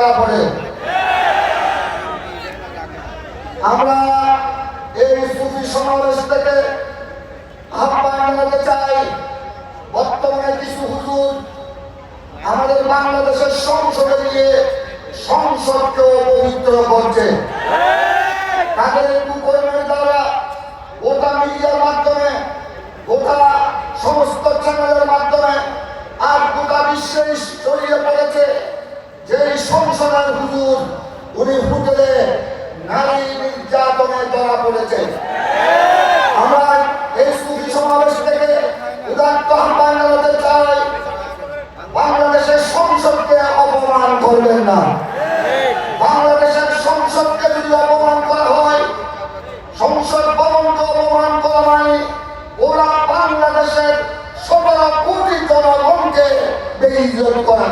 ধরা পড়ে। আমরা এই সুফি সমাবেশ থেকে আহ্বান জানাতে চাই, বর্তমানে কিছু হুজুর আমাদের বাংলাদেশের সংসদে গিয়ে সংসদকে অপবিত্র করছে। তাদের কুকর্মের দ্বারা গোটা মিডিয়ার মাধ্যমে, গোটা সমস্ত চ্যানেলের মাধ্যমে আর গোটা বিশ্বে ছড়িয়ে পড়েছে যে সংসদের হুজুর উনি হোটেলে নারী নির্যাতনে ধরা পড়েছে। আমরা এই সুফি সমাবেশ থেকে উদাত্ত আহ্বান জানাতে চাই, বাংলাদেশের সংসদকে অপমান করবেন না। বাংলাদেশের সংসদকে যদি অপমান করা হয়, সংসদ ভবনকে অপমান করা মানে ওরা বাংলাদেশের 17 কোটি জনগণকে বেইজ্জত করা।